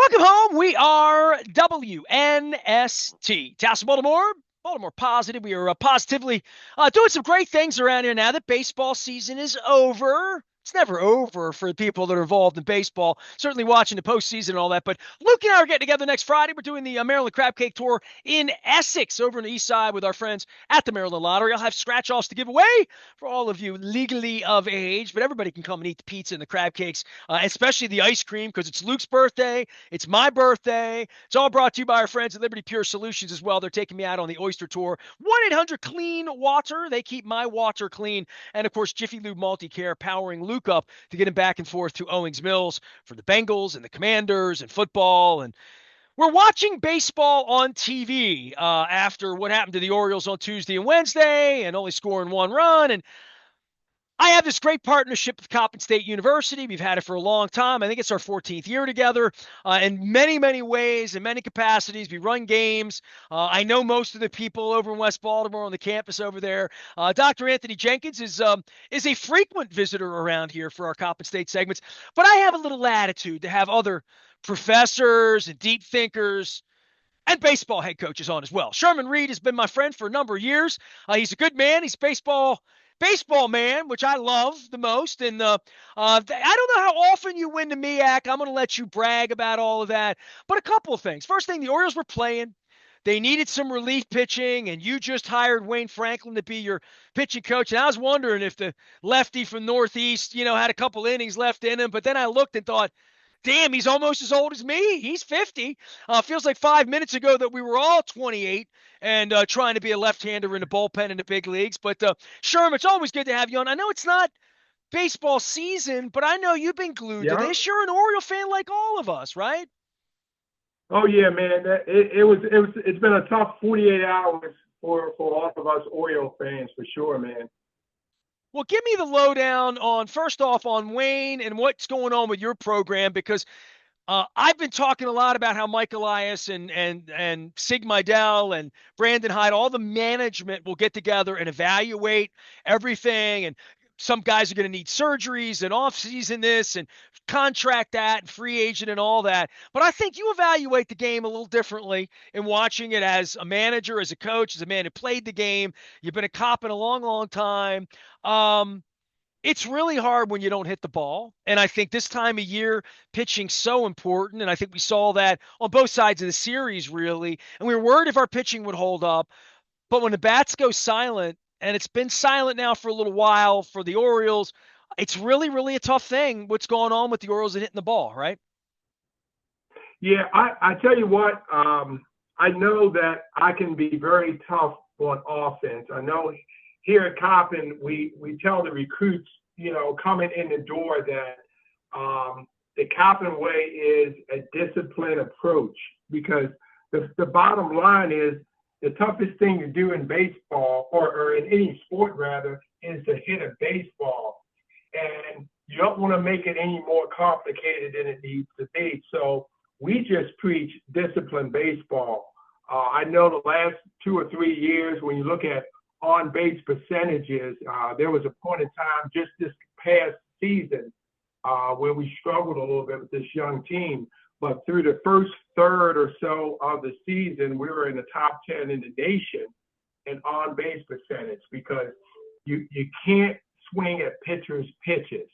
Welcome home. We are WNST. Tassel Baltimore. Baltimore Positive. We are positively doing some great things around here now that baseball season is over. It's never over for the people that are involved in baseball, certainly watching the postseason and all that. But Luke and I are getting together next Friday. We're doing the Maryland Crab Cake Tour in Essex over on the east side with our friends at the Maryland Lottery. I'll have scratch-offs to give away for all of you legally of age, but everybody can come and eat the pizza and the crab cakes, especially the ice cream because it's Luke's birthday. It's my birthday. It's all brought to you by our friends at Liberty Pure Solutions as well. They're taking me out on the Oyster Tour. 1-800-CLEAN-WATER. They keep my water clean. And, of course, Jiffy Lube Multi-Care powering Luke up to get him back and forth to Owings Mills for the Bengals and the Commanders and football. And we're watching baseball on TV after what happened to the Orioles on Tuesday and Wednesday and only scoring one run. And I have this great partnership with Coppin State University. We've had it for a long time. I think it's our 14th year together in many, many ways, in many capacities. We run games. I know most of the people over in West Baltimore on the campus over there. Dr. Anthony Jenkins is a frequent visitor around here for our Coppin State segments. But I have a little latitude to have other professors and deep thinkers and baseball head coaches on as well. Sherman Reed has been my friend for a number of years. He's a good man. He's baseball man, which I love the most. And I don't know how often you win the MEAC. I'm going to let you brag about all of that. But a couple of things. First thing, the Orioles were playing. They needed some relief pitching, and you just hired Wayne Franklin to be your pitching coach. And I was wondering if the lefty from Northeast, had a couple innings left in him. But then I looked and thought, damn, he's almost as old as me. He's 50. Feels like 5 minutes ago that we were all 28 and trying to be a left-hander in the bullpen in the big leagues. But, Sherm, it's always good to have you on. I know it's not baseball season, but I know you've been glued to this. You're an Oriole fan like all of us, right? Oh, yeah, man. It's been a tough 48 hours for all of us Oriole fans, for sure, man. Well, give me the lowdown on, first off, on Wayne and what's going on with your program, because I've been talking a lot about how Mike Elias and Sig Mejdal and Brandon Hyde, all the management will get together and evaluate everything. And some guys are going to need surgeries and off-season this and contract that and free agent and all that. But I think you evaluate the game a little differently in watching it as a manager, as a coach, as a man who played the game. You've been a cop in a long, long time. It's really hard when you don't hit the ball. And I think this time of year, pitching's so important. And I think we saw that on both sides of the series, really. And we were worried if our pitching would hold up. But when the bats go silent, and it's been silent now for a little while for the Orioles, it's really, really a tough thing what's going on with the Orioles and hitting the ball, right? Yeah, I tell you what, I know that I can be very tough on offense. I know here at Coppin, we tell the recruits, coming in the door that the Coppin way is a disciplined approach, because the bottom line is the toughest thing to do in baseball or in any sport rather is to hit a baseball. And you don't want to make it any more complicated than it needs to be. So we just preach disciplined baseball. I know the last 2 or 3 years, when you look at on-base percentages, there was a point in time just this past season where we struggled a little bit with this young team. But through the first third or so of the season, we were in the top 10 in the nation in on-base percentage, because you can't swing at pitchers' pitches,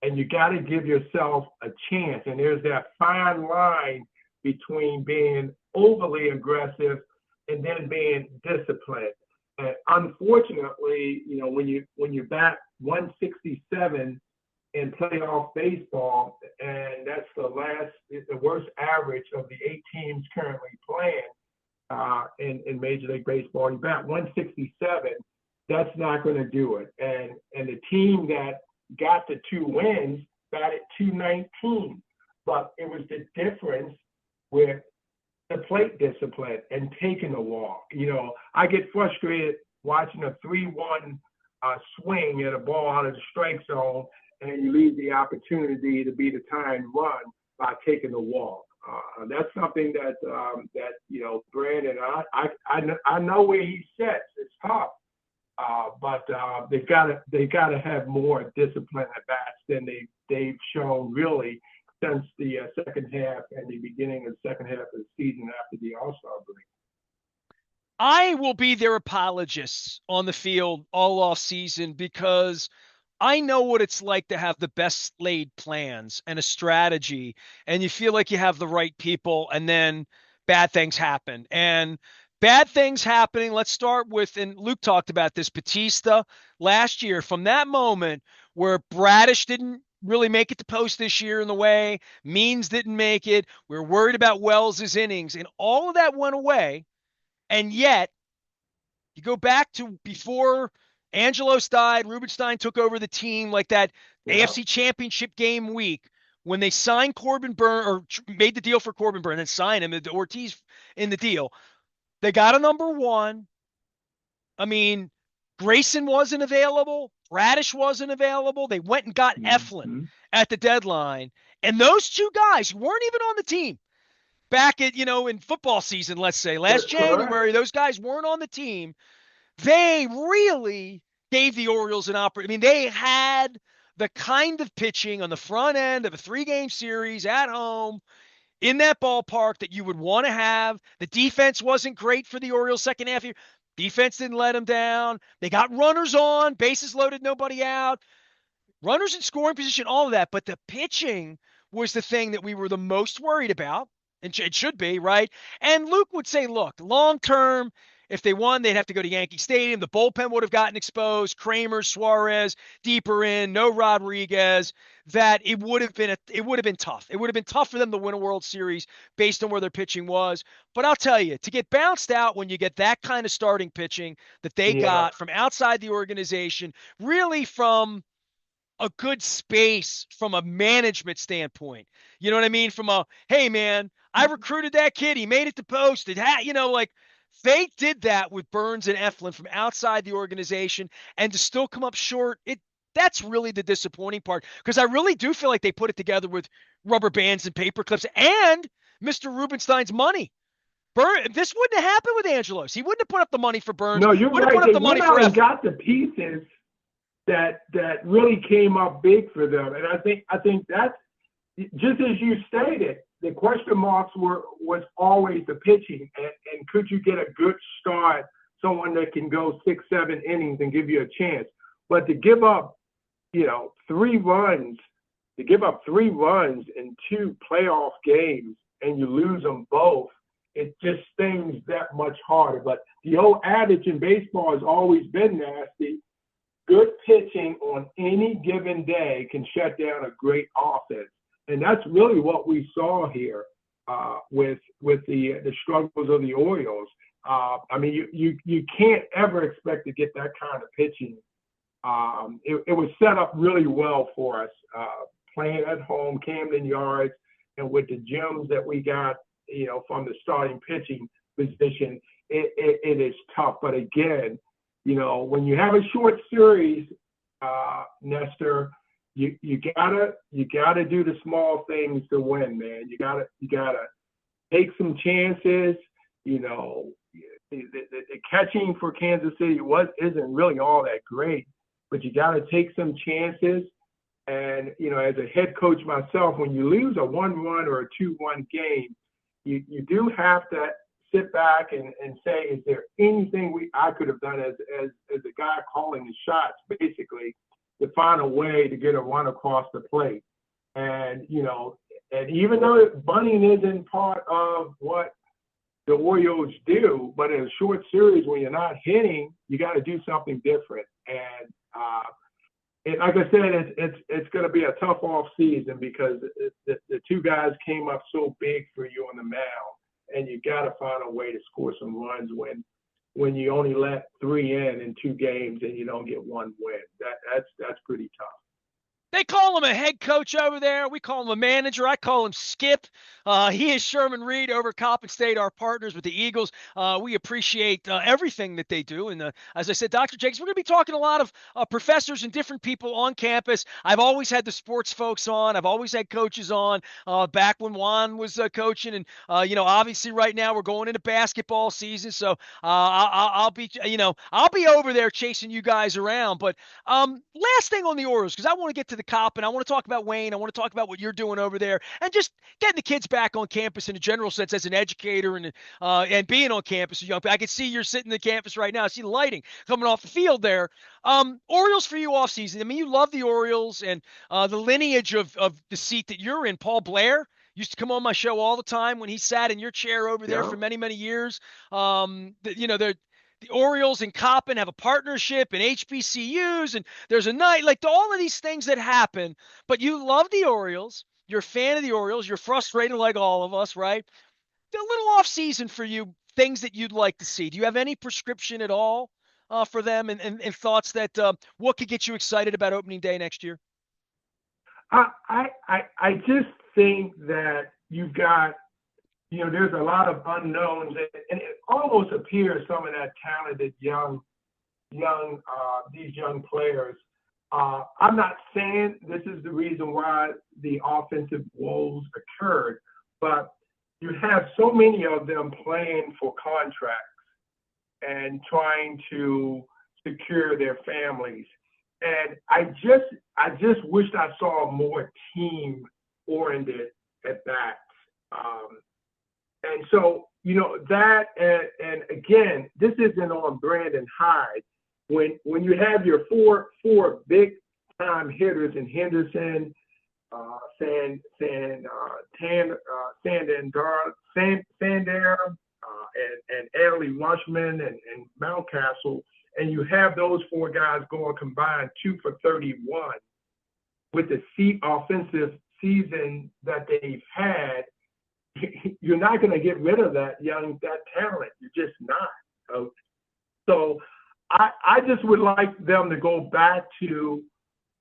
and you got to give yourself a chance. And there's that fine line between being overly aggressive and then being disciplined. And unfortunately, when you bat 167 in playoff baseball, and that's the worst average of the 8 teams currently playing in Major League Baseball, you bat 167, that's not going to do it. And the team that got the 2 wins batted 219, but it was the difference with the plate discipline and taking a walk. I get frustrated watching a 3-1 swing at a ball out of the strike zone, and you leave the opportunity to be the tying run by taking a walk. That's something that Brandon, I know where he sets. It's tough, but they've got to have more discipline at bats than they've shown really since the second half and the beginning of the second half of the season after the All-Star break. I will be their apologist on the field all off season because I know what it's like to have the best laid plans and a strategy, and you feel like you have the right people, and then bad things happen. And bad things happening, let's start with, and Luke talked about this, Batista last year, from that moment where Bradish didn't really make it to post this year in the way, Means didn't make it, we were worried about Wells' innings, and all of that went away. And yet, you go back to before Angelos died, Rubenstein took over the team, like that Yeah, AFC Championship game week when they signed Corbin Burn or made the deal for Corbin Burn and signed him, Ortiz in the deal. They got a number one. I mean, Grayson wasn't available. Radish wasn't available. They went and got Eflin mm-hmm. at the deadline. And those two guys weren't even on the team back at, in football season, let's say, last That's correct. January. Those guys weren't on the team. They really gave the Orioles an opportunity. I mean, they had the kind of pitching on the front end of a 3-game series at home in that ballpark that you would want to have. The defense wasn't great for the Orioles second half year. Defense didn't let them down. They got runners on, bases loaded, nobody out, runners in scoring position, all of that. But the pitching was the thing that we were the most worried about. And it should be, right? And Luke would say, look, long term, if they won, they'd have to go to Yankee Stadium. The bullpen would have gotten exposed. Kramer, Suarez, deeper in, no Rodriguez. That it would have been tough. It would have been tough for them to win a World Series based on where their pitching was. But I'll tell you, to get bounced out when you get that kind of starting pitching that they Yeah, got from outside the organization, really from a good space from a management standpoint. You know what I mean? From a, hey man, I recruited that kid. He made it to post. Like they did that with Burns and Eflin from outside the organization, and to still come up short, that's really the disappointing part because I really do feel like they put it together with rubber bands and paper clips and Mr. Rubenstein's money. This wouldn't have happened with Angelos. He wouldn't have put up the money for Burns. no, you're Wouldn't have right. put up They the money went for out and Eflin. got the pieces that really came up big for them, and I think that's just as you stated. The question marks was always the pitching, and could you get a good start, someone that can go 6-7 innings and give you a chance. But to give up, 3 runs, in 2 playoff games, and you lose them both, it just stings that much harder. But the old adage in baseball has always been nasty. Good pitching on any given day can shut down a great offense. And that's really what we saw here with the struggles of the Orioles. I mean, you can't ever expect to get that kind of pitching. It was set up really well for us, playing at home, Camden Yards, and with the gems that we got, from the starting pitching position, it is tough. But again, when you have a short series, Nestor, you gotta do the small things to win, man. You gotta take some chances. The catching for Kansas City isn't really all that great, but you gotta take some chances. And as a head coach myself, when you lose a 1-1 or a 2-1 game, you do have to sit back and say, is there anything I could have done as a guy calling the shots, basically, to find a way to get a run across the plate. And even though bunting isn't part of what the Orioles do, but in a short series when you're not hitting, you got to do something different. And like I said, it's going to be a tough off season because the two guys came up so big for you on the mound, and you got to find a way to score some runs when you only let 3 in 2 games and you don't get 1 win. That's pretty tough. They call him a head coach over there. We call him a manager. I call him Skip. He is Sherman Reed over Coppin State, our partners with the Eagles. We appreciate everything that they do. And as I said, Dr. Jacobs, we're going to be talking to a lot of professors and different people on campus. I've always had the sports folks on. I've always had coaches on back when Juan was coaching. And, obviously right now we're going into basketball season. So I'll be over there chasing you guys around. But last thing on the Orioles, because I want to get to the Coppin. I want to talk about Wayne. I want to talk about what you're doing over there, and just getting the kids back on campus in a general sense as an educator and being on campus. I can see you're sitting in the campus right now. I see the lighting coming off the field there. Orioles for you off season. I mean, you love the Orioles and the lineage of the seat that you're in. Paul Blair used to come on my show all the time when he sat in your chair over there Yeah. for many, many years. The Orioles and Coppin have a partnership and HBCUs, and there's a night like all of these things that happen. But you love the Orioles. You're a fan of the Orioles. You're frustrated like all of us, right? A little off season for you, things that you'd like to see. Do you have any prescription at all for them and thoughts that what could get you excited about opening day next year? I just think that you've got, there's a lot of unknowns, and it almost appears some of that talented these young players. I'm not saying this is the reason why the offensive woes occurred, but you have so many of them playing for contracts and trying to secure their families. And I just wished I saw more team oriented at that. And so, that, and again, this isn't on Brandon Hyde. When you have your four big time hitters in Henderson, Sandair, and Adley Rushman and Mountcastle, and you have those four guys going combined 2 for 31 with the offensive season that they've had. You're not going to get rid of that talent. You're just not. So I just would like them to go back to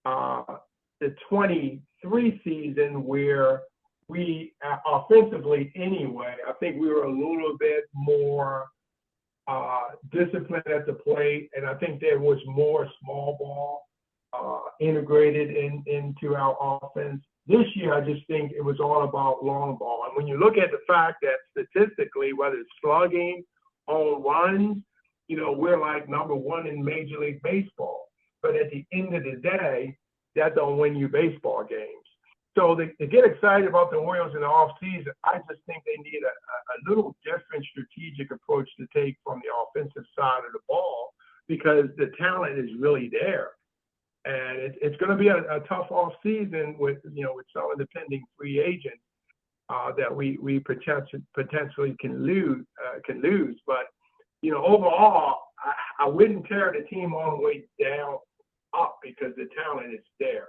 the 23 season where we offensively anyway, I think we were a little bit more disciplined at the plate, and I think there was more small ball integrated into our offense. This year, I just think it was all about long ball. And when you look at the fact that statistically, whether it's slugging, home runs, we're like number one in Major League Baseball. But at the end of the day, that don't win you baseball games. So to get excited about the Orioles in the offseason, I just think they need a little different strategic approach to take from the offensive side of the ball, because the talent is really there. And it's going to be a tough offseason with some of the pending free agents that we potentially can lose. But overall, I wouldn't tear the team all the way down up, because the talent is there.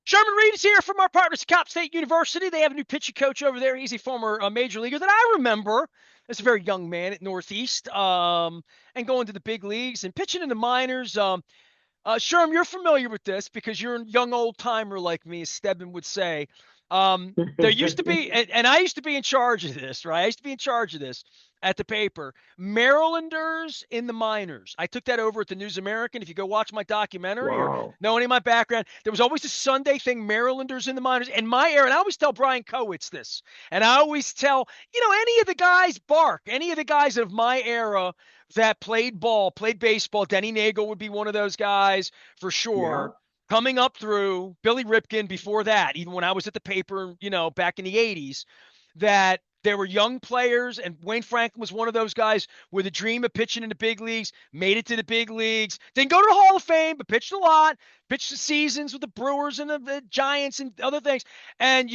Sherman Reed is here from our partners at Coppin State University. They have a new pitching coach over there. He's a former major leaguer that I remember as a very young man at Northeast, and going to the big leagues and pitching in the minors. Sherm, you're familiar with this because you're a young old timer like me, as Stebbin would say. There used to be, and I used to be in charge of this, right? I used to be in charge of this at the paper. Marylanders in the minors. I took that over at the News American. If you go watch my documentary or know any of my background, there was always a Sunday thing, Marylanders in the minors. And my era, and I always tell Brian Kowitz this, and I always tell, any of the guys any of the guys of my era that played baseball, Denny Nagel would be one of those guys for sure. Yeah. Coming up through Billy Ripken before that, even when I was at the paper, back in the 80s, that there were young players, and Wayne Franklin was one of those guys with a dream of pitching in the big leagues, made it to the big leagues, didn't go to the Hall of Fame, but pitched a lot, pitched the seasons with the Brewers and the Giants and other things. And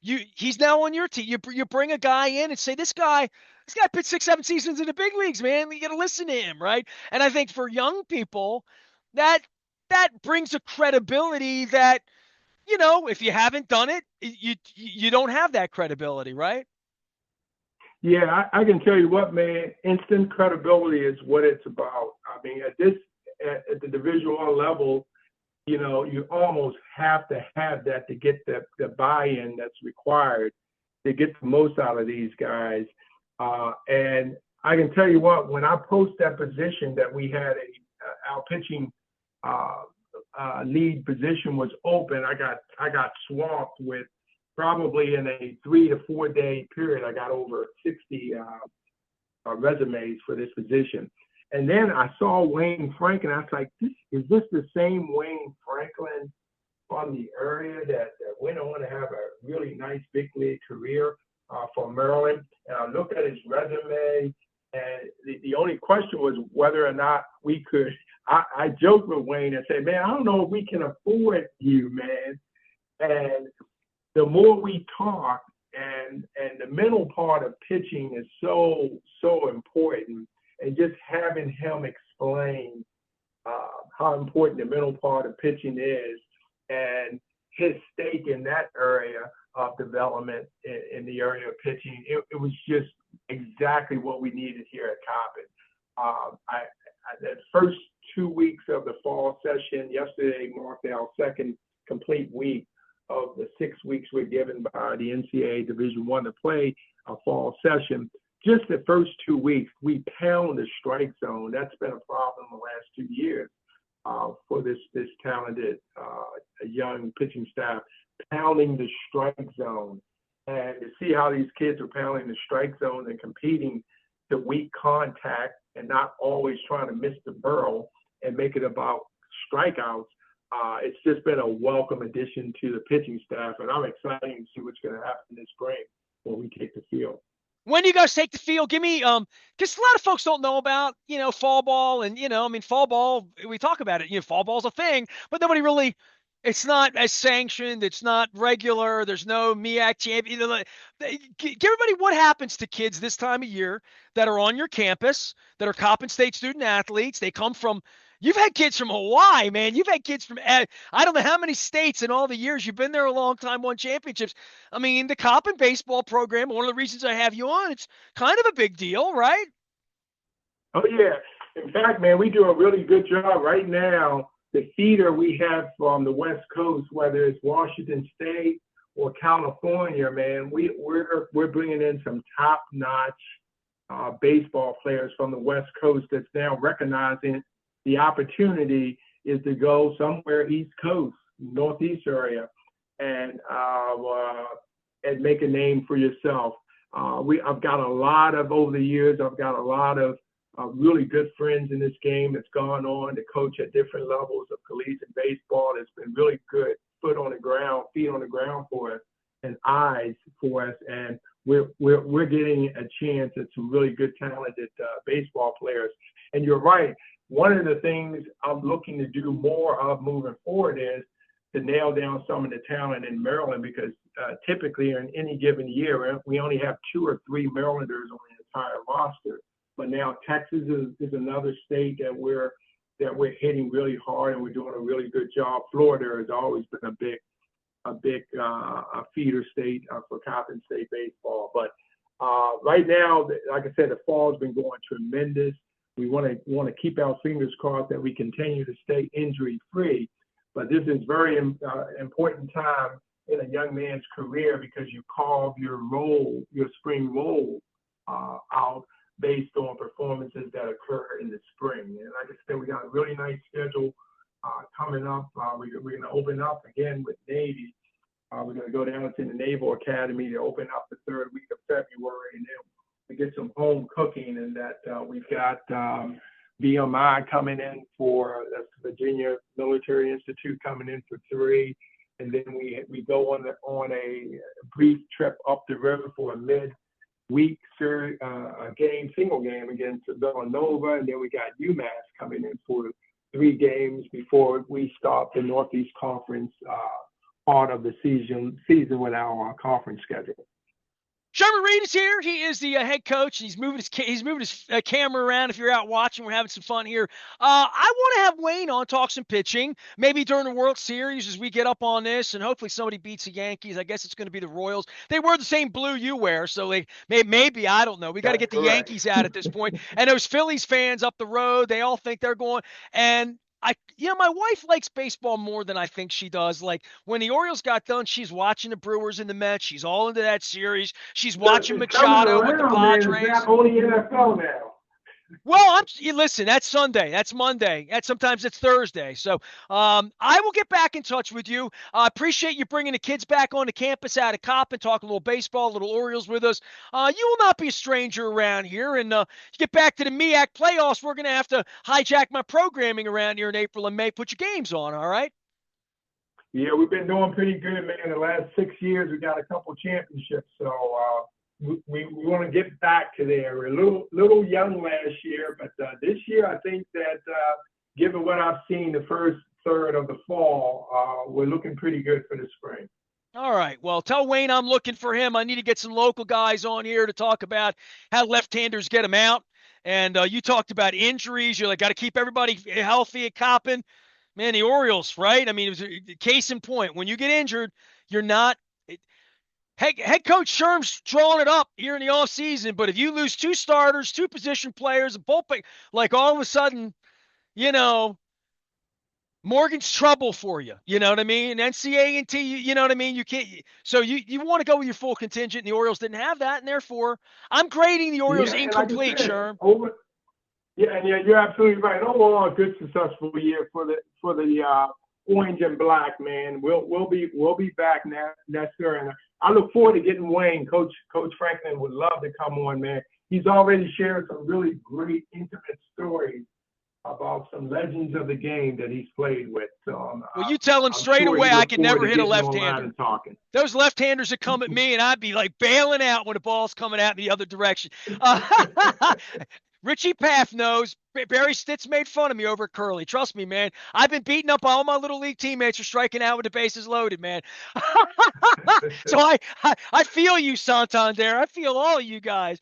he's now on your team. You bring a guy in and say, this guy pitched 6-7 seasons in the big leagues, man. You got to listen to him, right? And I think for young people, that brings a credibility that, if you haven't done it, you don't have that credibility, right? Yeah, I can tell you what, man. Instant credibility is what it's about. I mean, at the Division I level, you almost have to have that to get the buy-in that's required to get the most out of these guys. And I can tell you what, when I post that position that we had our pitching lead position was open, I got swamped with, probably in a 3 to 4 day period, I got over 60 resumes for this position. And then I saw Wayne Franklin. I was like, is this the same Wayne Franklin from the area that went on to have a really nice big league career for Maryland. And I looked at his resume, and the only question was whether or not we could. I joked with Wayne and said, "Man, I don't know if we can afford you, man." And the more we talk, and the mental part of pitching is so important, and just having him explain how important the mental part of pitching is, and his stake in that area of development in the area of pitching, it was just exactly what we needed here at Coppin. The first 2 weeks of the fall session, yesterday marked our second complete week of the 6 weeks we're given by the NCAA Division I to play a fall session. Just the first 2 weeks, we pound the strike zone. That's been a problem the last 2 years for this talented young pitching staff, pounding the strike zone. And to see how these kids are pounding the strike zone and competing to weak contact and not always trying to miss the barrel and make it about strikeouts, it's just been a welcome addition to the pitching staff. And I'm excited to see what's going to happen this spring when we take the field. When do you guys take the field? Give me, because a lot of folks don't know about, fall ball and, fall ball, we talk about it, fall ball's a thing, but nobody really, it's not as sanctioned. It's not regular. There's no MEAC champion. Give everybody what happens to kids this time of year that are on your campus, that are Coppin State student athletes. They come from, you've had kids from Hawaii, man. You've had kids from, I don't know how many states in all the years. You've been there a long time, won championships. I mean, the Coppin baseball program, one of the reasons I have you on, it's kind of a big deal, right? Oh, yeah. In fact, man, we do a really good job right now. The feeder we have from the West Coast, whether it's Washington State or California, man, we're bringing in some top-notch baseball players from the West Coast that's now recognizing the opportunity is to go somewhere East Coast, Northeast area, and make a name for yourself. I've got a lot of, over the years, I've got a lot of really good friends in this game that's gone on to coach at different levels of collegiate baseball. That's been really good feet on the ground for us and eyes for us. And we're getting a chance at some really good talented baseball players. And you're right. One of the things I'm looking to do more of moving forward is to nail down some of the talent in Maryland, because typically in any given year, we only have 2 or 3 Marylanders on the entire roster. But now Texas is another state that we're hitting really hard, and we're doing a really good job. Florida has always been a big feeder state for Coppin State baseball. But right now, like I said, the fall has been going tremendous. We want to keep our fingers crossed that we continue to stay injury free. But this is very important time in a young man's career, because you carve your spring role out based on performances that occur in the spring. And like I said, we got a really nice schedule coming up. We're going to open up again with Navy. We're going to go down to the Naval Academy to open up the 3rd week of February, and then we get some home cooking. And that we've got VMI coming in that's Virginia Military Institute coming in for 3. And then we go on a brief trip up the river for a mid-week single game against Villanova, and then we got UMass coming in for 3 games before we start the Northeast Conference part of the season with our conference schedule. Sherman Reed is here. He is the head coach. He's moving his camera around. If you're out watching, we're having some fun here. I want to have Wayne on, talk some pitching, maybe during the World Series as we get up on this, and hopefully somebody beats the Yankees. I guess it's going to be the Royals. They wear the same blue you wear, so maybe I don't know. We got to get the Yankees out at this point. And those Phillies fans up the road, they all think they're going. And my wife likes baseball more than I think she does. Like when the Orioles got done, she's watching the Brewers and the Mets. She's all into that series. She's watching Machado with the Padres. Man, it's not only NFL now. Well, listen, that's Sunday. That's Monday. Sometimes it's Thursday. So I will get back in touch with you. I appreciate you bringing the kids back onto campus out of Coppin, talking a little baseball, a little Orioles with us. You will not be a stranger around here. And get back to the MEAC playoffs, we're going to have to hijack my programming around here in April and May. Put your games on, all right? Yeah, we've been doing pretty good, man. The last 6 years, we got a couple championships. So we want to get back to there. We're a little young last year, but this year, I think that given what I've seen the first third of the fall, we're looking pretty good for the spring. All right. Well, tell Wayne I'm looking for him. I need to get some local guys on here to talk about how left-handers get them out. And you talked about injuries. You're like, got to keep everybody healthy at Coppin. Man, the Orioles, right? I mean, it was a case in point. When you get injured, you're not. Head coach Sherm's drawing it up here in the offseason, but if you lose two starters, two position players, a bullpen, like all of a sudden, you know, Morgan's trouble for you. You know what I mean? NCA&T, you know what I mean? You can't. So you want to go with your full contingent, and the Orioles didn't have that, and therefore I'm grading the Orioles Yeah, and like I incomplete, said, Sherm. yeah, you're absolutely right. Overall, a good successful year for the orange and black, man. We'll be back next year, and I look forward to getting Wayne. Coach Franklin would love to come on, man. He's already shared some really great intimate stories about some legends of the game that he's played with. So Well, you tell him I'm straight sure away he I look can forward never to hit a getting online left-hander. and talking. Those left-handers that come at me, and I'd be like bailing out when the ball's coming at me the other direction. Richie Paff knows. Barry Stitz made fun of me over at Curly. Trust me, man. I've been beating up all my little league teammates for striking out with the bases loaded, man. So I feel you, Santander. I feel all of you guys.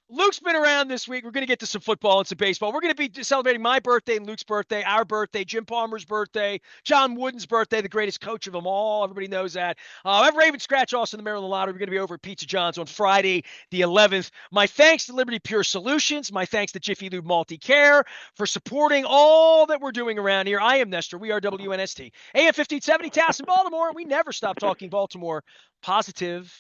Luke's been around this week. We're going to get to some football and some baseball. We're going to be celebrating my birthday and Luke's birthday, our birthday, Jim Palmer's birthday, John Wooden's birthday, the greatest coach of them all. Everybody knows that. I have Raven Scratch also in the Maryland Lottery. We're going to be over at Pizza John's on Friday, the 11th. My thanks to Liberty Pure Solutions. My thanks to Jiffy Lube Multi-Care for supporting all that we're doing around here. I am Nestor. We are WNST. AM 1570, Tass in Baltimore. We never stop talking Baltimore. Positive.